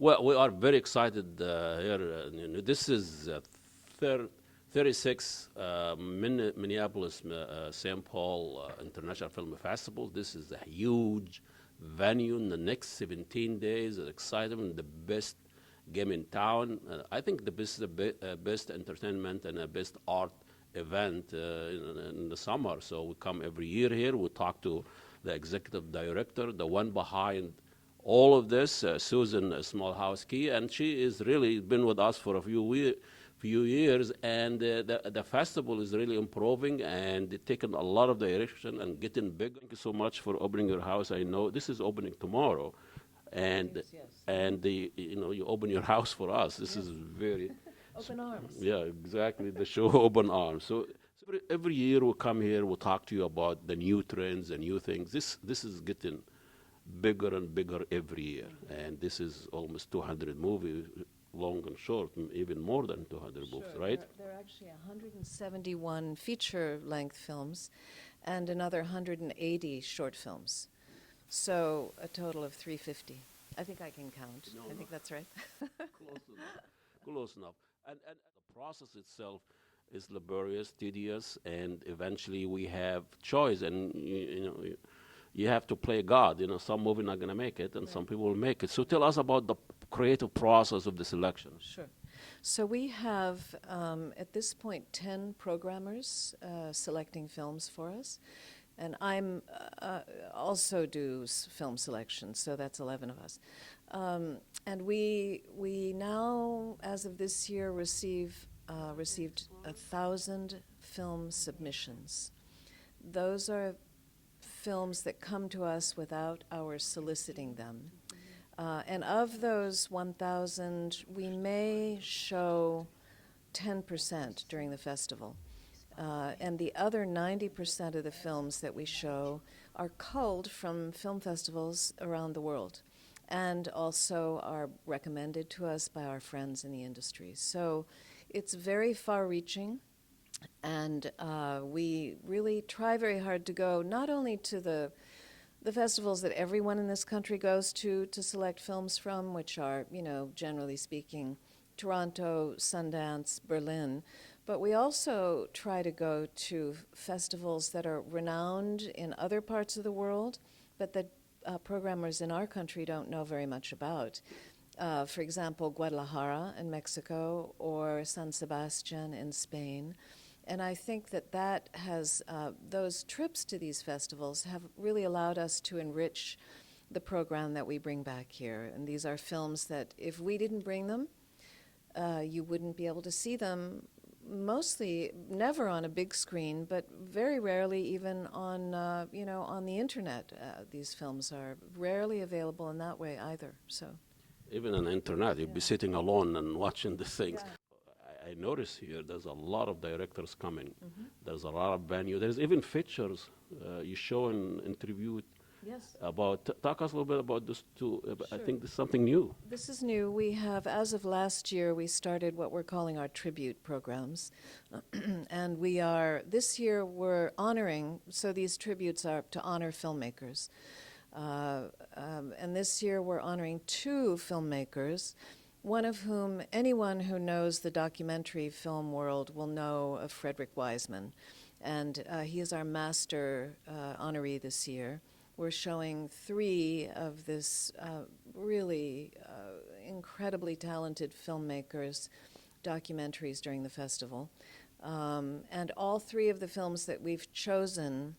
Well, we are very excited here. This is 36 Minneapolis St. Paul International Film Festival. This is a huge venue in the next 17 days. It's exciting, the best game in town. I think the best entertainment and the best art event in the summer. So we come every year here. We talk to the executive director, the one behind all of this, Susan Smoluchowski, and she is really been with us for a few years, and the festival is really improving and taking a lot of direction and getting big. Thank you so much for opening your house. I know this is opening tomorrow, and Yes. and you open your house for us. This is very Open arms. yeah, exactly, the show Open Arms. So every year we come here, we talk to you about the new trends and new things. This is getting bigger and bigger every year, and this is almost 200 movies, long and short, even more than 200 movies, right? There are actually 171 feature-length films and another 180 short films. So a total of 350. I think I can count. No, I think that's right. Close enough. Close enough. And the process itself is laborious, tedious, and eventually we have choice. And you have to play God. Some movie not gonna make it, and some people will make it. So tell us about the creative process of the selection. Sure. So we have, at this point, 10 programmers selecting films for us. And I'm also do film selection, so that's 11 of us. And we now, as of this year, received 1,000 film submissions. Those are films that come to us without our soliciting them. And of those 1,000, we may show 10% during the festival. And the other 90% of the films that we show are culled from film festivals around the world and also are recommended to us by our friends in the industry. So it's very far-reaching, and we really try very hard to go not only to the festivals that everyone in this country goes to select films from, which are, generally speaking, Toronto, Sundance, Berlin, but we also try to go to festivals that are renowned in other parts of the world, but that programmers in our country don't know very much about. For example, Guadalajara in Mexico or San Sebastian in Spain. And I think that has, those trips to these festivals have really allowed us to enrich the program that we bring back here. And these are films that if we didn't bring them, you wouldn't be able to see them, mostly never on a big screen, but very rarely even on, on the internet. These films are rarely available in that way either. So Even on the internet, you'd be sitting alone and watching the things. I notice here there's a lot of directors coming. There's a lot of venue. There's even features you show and interview yes. about. Talk us a little bit about this too. I Sure. think this is something new. This is new. We have, as of last year, we started what we're calling our tribute programs. And this year we're honoring, so these tributes are to honor filmmakers. And this year we're honoring 2 filmmakers, one of whom anyone who knows the documentary film world will know of Frederick Wiseman. And he is our master honoree this year. We're showing 3 of this really incredibly talented filmmakers' documentaries during the festival. And all 3 of the films that we've chosen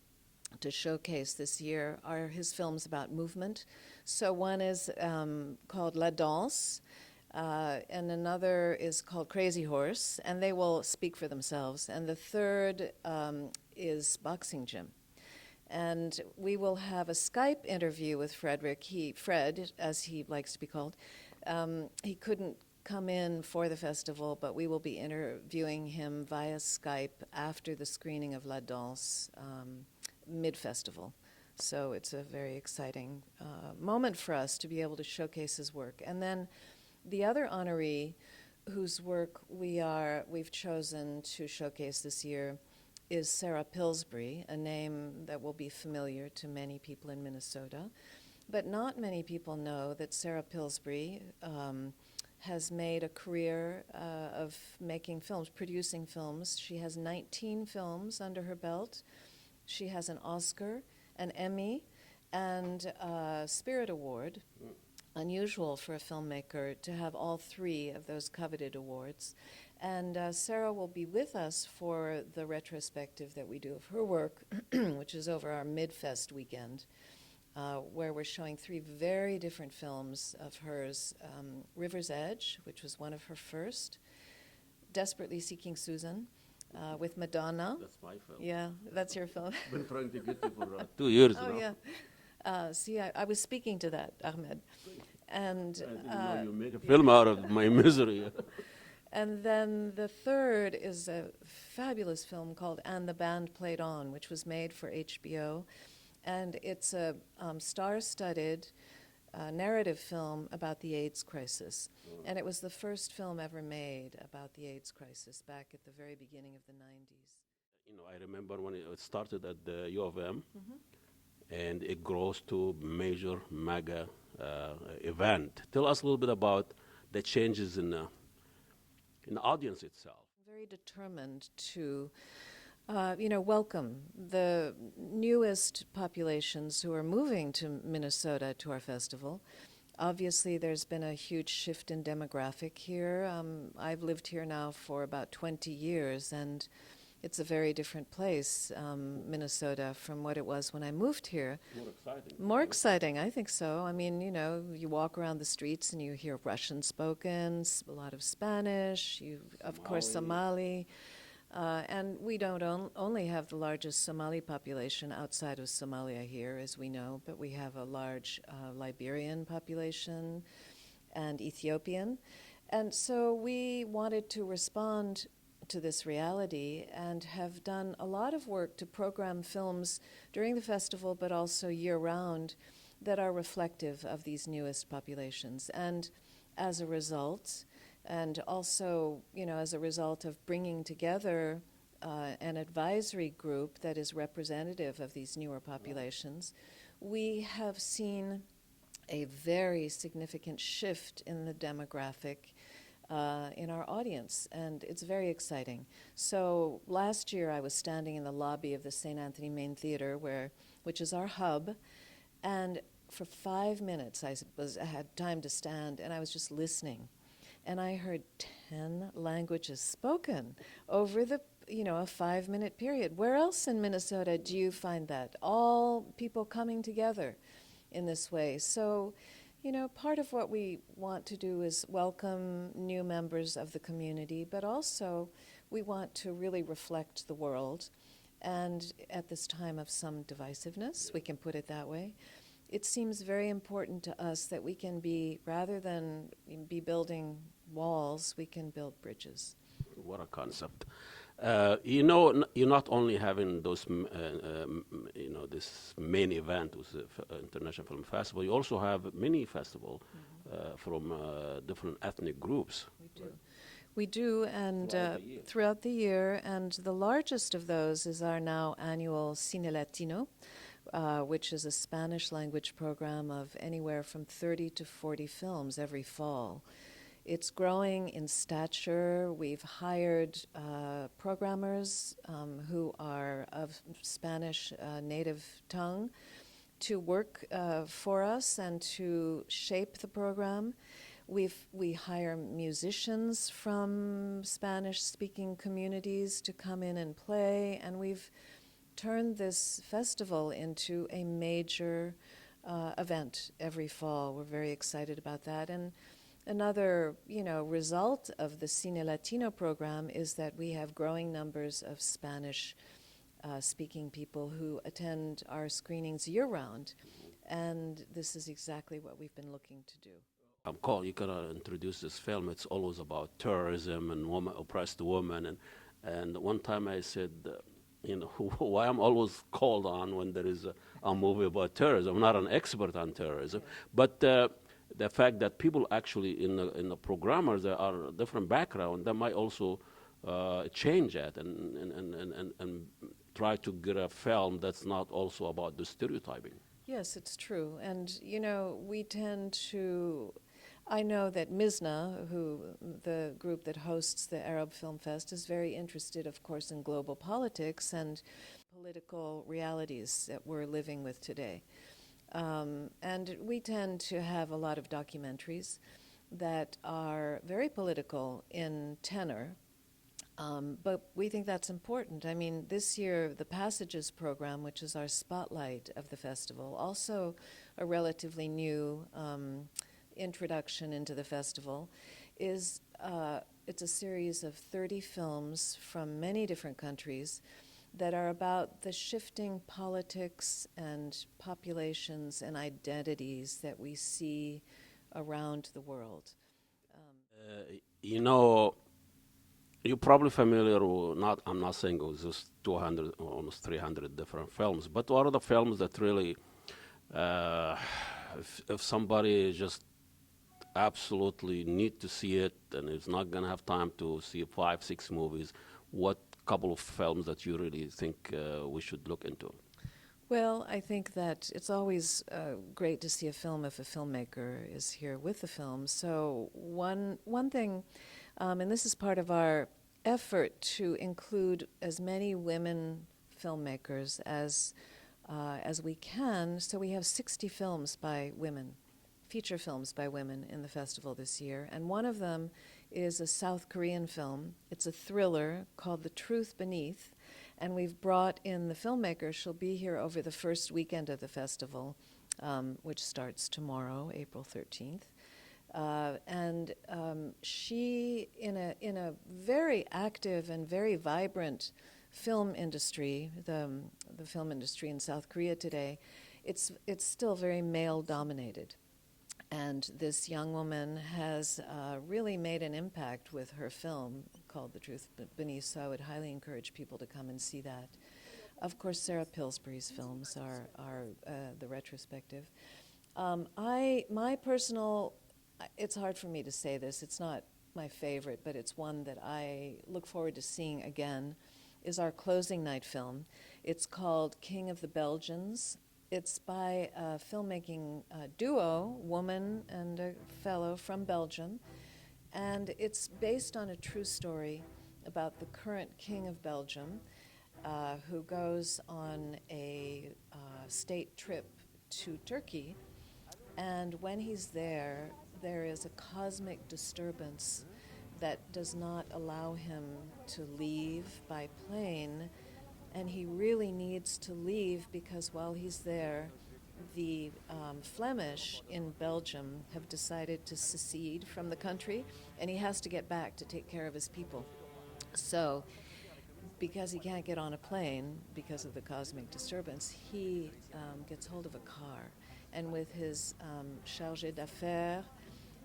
to showcase this year are his films about movement. So one is called La Danse, and another is called Crazy Horse, and they will speak for themselves. And the third is Boxing Gym. And we will have a Skype interview with Frederick. Fred, as he likes to be called, he couldn't come in for the festival, but we will be interviewing him via Skype after the screening of La Danse mid-festival. So it's a very exciting moment for us to be able to showcase his work. And then the other honoree whose work we've chosen to showcase this year is Sarah Pillsbury, a name that will be familiar to many people in Minnesota. But not many people know that Sarah Pillsbury has made a career of making films, producing films. She has 19 films under her belt. She has an Oscar, an Emmy, and a Spirit Award. Unusual for a filmmaker to have all three of those coveted awards. And Sarah will be with us for the retrospective that we do of her work, which is over our Midfest weekend, where we're showing three very different films of hers. River's Edge, which was one of her first, Desperately Seeking Susan, with Madonna. That's my film. Yeah, that's your film. Been trying to get it for 2 years now. Oh, yeah. See, I was speaking to that, Ahmed. And I didn't know you made a film out of my misery. And then the third is a fabulous film called And the Band Played On, which was made for HBO. And it's a star-studded narrative film about the AIDS crisis. And it was the first film ever made about the AIDS crisis back at the very beginning of the 90s. You know, I remember when it started at the U of M, and it grows to major, mega event. Tell us a little bit about the changes in the audience itself. Very determined to, welcome the newest populations who are moving to Minnesota to our festival. Obviously, there's been a huge shift in demographic here. I've lived here now for about 20 years, and it's a very different place, Minnesota, from what it was when I moved here. More exciting. More exciting, I think so. I mean, you walk around the streets and you hear Russian spoken, a lot of Spanish, of course, Somali. And we don't only have the largest Somali population outside of Somalia here, as we know, but we have a large Liberian population and Ethiopian. And so we wanted to respond to this reality and have done a lot of work to program films during the festival but also year-round that are reflective of these newest populations. And as a result, and also, as a result of bringing together an advisory group that is representative of these newer populations, we have seen a very significant shift in the demographic in our audience, and it's very exciting. So last year I was standing in the lobby of the St. Anthony Main Theater, which is our hub, and for 5 minutes I had time to stand, and I was just listening. And I heard 10 languages spoken over a 5-minute period. Where else in Minnesota do you find that? All people coming together in this way. So, part of what we want to do is welcome new members of the community, but also we want to really reflect the world. And at this time of some divisiveness, we can put it that way, it seems very important to us that we can rather than be building walls, we can build bridges. What a concept. You're not only having those, this main event with the International Film Festival, you also have a mini festival from different ethnic groups. We do, and throughout the year, and the largest of those is our now annual Cine Latino, which is a Spanish language program of anywhere from 30 to 40 films every fall. It's growing in stature. We've hired programmers who are of Spanish native tongue to work for us and to shape the program. We hire musicians from Spanish-speaking communities to come in and play, and we've turned this festival into a major event every fall. We're very excited about that. And another, result of the Cine Latino program is that we have growing numbers of Spanish-speaking people who attend our screenings year-round, and this is exactly what we've been looking to do. Carl, you gotta introduce this film. It's always about terrorism and oppressed women, and one time I said, why I'm always called on when there is a movie about terrorism. I'm not an expert on terrorism, but the fact that people actually in the programmers there are different background, that might also change that and try to get a film that's not also about the stereotyping. Yes, it's true. And, you know, we tend to, I know that MISNA, the group that hosts the Arab Film Fest, is very interested, of course, in global politics and political realities that we're living with today. And we tend to have a lot of documentaries that are very political in tenor, but we think that's important. I mean, this year, the Passages program, which is our spotlight of the festival, also a relatively new introduction into the festival, is it's a series of 30 films from many different countries that are about the shifting politics and populations and identities that we see around the world. You know, you're probably familiar with, not, I'm not saying it was just 200 or almost 300 different films, but what are the films that really, if somebody just absolutely need to see it and is not going to have time to see 5, 6 movies, what couple of films that you really think we should look into? Well, I think that it's always great to see a film if a filmmaker is here with the film. So one thing, and this is part of our effort to include as many women filmmakers as we can. So we have 60 films by women, feature films by women in the festival this year, and one of them is a South Korean film. It's a thriller called The Truth Beneath. And we've brought in the filmmaker. She'll be here over the first weekend of the festival, which starts tomorrow, April 13th. And she, in a very active and very vibrant film industry, the film industry in South Korea today, it's still very male-dominated. And this young woman has really made an impact with her film called The Truth Beneath, so I would highly encourage people to come and see that. Of course, Sarah Pillsbury's films are the retrospective. My personal, it's hard for me to say this, it's not my favorite, but it's one that I look forward to seeing again, is our closing night film. It's called King of the Belgians. It's by a filmmaking duo, woman and a fellow from Belgium, and it's based on a true story about the current king of Belgium, who goes on a state trip to Turkey, and when he's there, there is a cosmic disturbance that does not allow him to leave by plane. And he really needs to leave because while he's there, the Flemish in Belgium have decided to secede from the country, and he has to get back to take care of his people. So, because he can't get on a plane because of the cosmic disturbance, he gets hold of a car. And with his chargé d'affaires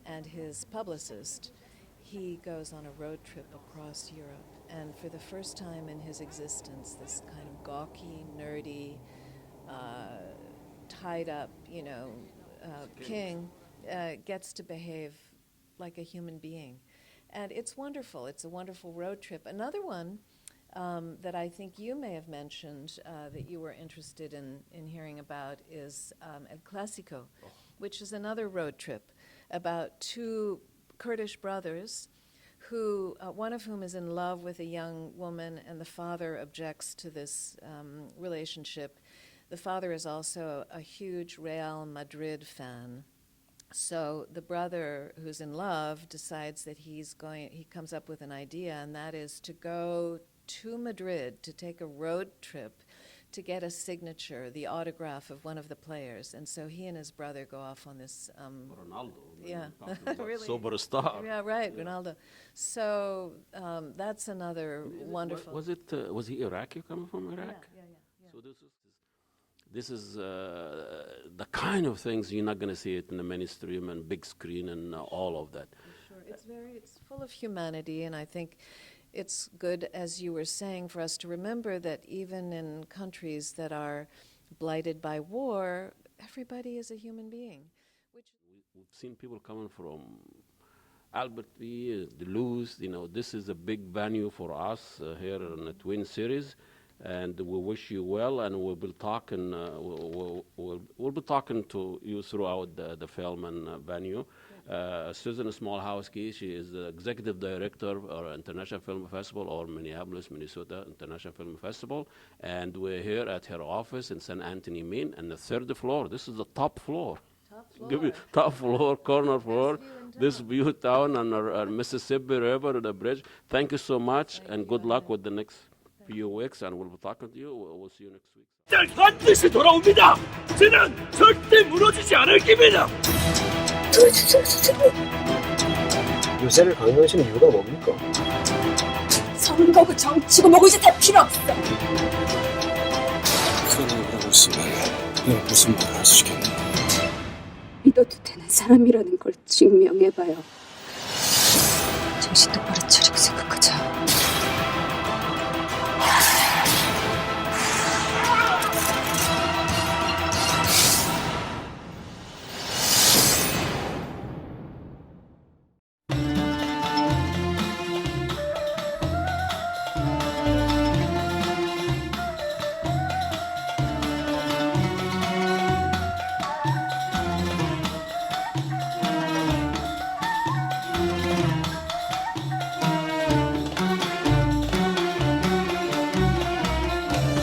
and his publicist, he goes on a road trip across Europe. And for the first time in his existence, this kind of gawky, nerdy, tied up, king gets to behave like a human being. And it's wonderful. It's a wonderful road trip. Another one that I think you may have mentioned that you were interested in hearing about is El Clásico, which is another road trip about two Kurdish brothers who, one of whom is in love with a young woman, and the father objects to this relationship. The father is also a huge Real Madrid fan. So the brother who's in love decides that he comes up with an idea, and that is to go to Madrid to take a road trip to get a signature, the autograph of one of the players. And so he and his brother go off on this. Ronaldo. Yeah, really. Superstar. Yeah, right, yeah. Ronaldo. So that's another wonderful. Was he Iraqi, coming from Iraq? Yeah. So this is the kind of things you're not going to see it in the mainstream and big screen and all of that. Sure, it's full of humanity, and I think it's good, as you were saying, for us to remember that even in countries that are blighted by war, everybody is a human being. We've seen people coming from Albertville, Duluth. This is a big venue for us here in the Twin Cities. And we wish you well, and we'll be talking. We'll be talking to you throughout the film and venue. Susan Smoluchowski, she is the executive director of International Film Festival, or Minneapolis, Minnesota International Film Festival, and we're here at her office in St. Anthony, Maine, and the third floor. This is the top floor. Give me top floor, corner floor. This view town and our Mississippi River, the bridge. Thank you so much, and good luck with the next few weeks, and we'll be talking to you. We'll see you next week. 반드시 돌아옵니다. 저는 절대 무너지지 않을 겁니다. 요새를 강요하시는 이유가 뭡니까? 선거고 정치고 뭐고 이제 다 필요 없어. 그런 얘기를 하고 있으면 내가 무슨 말을 할 수 있겠나? 믿어도 되는 사람이라는 걸 증명해봐요. 정신 똑바로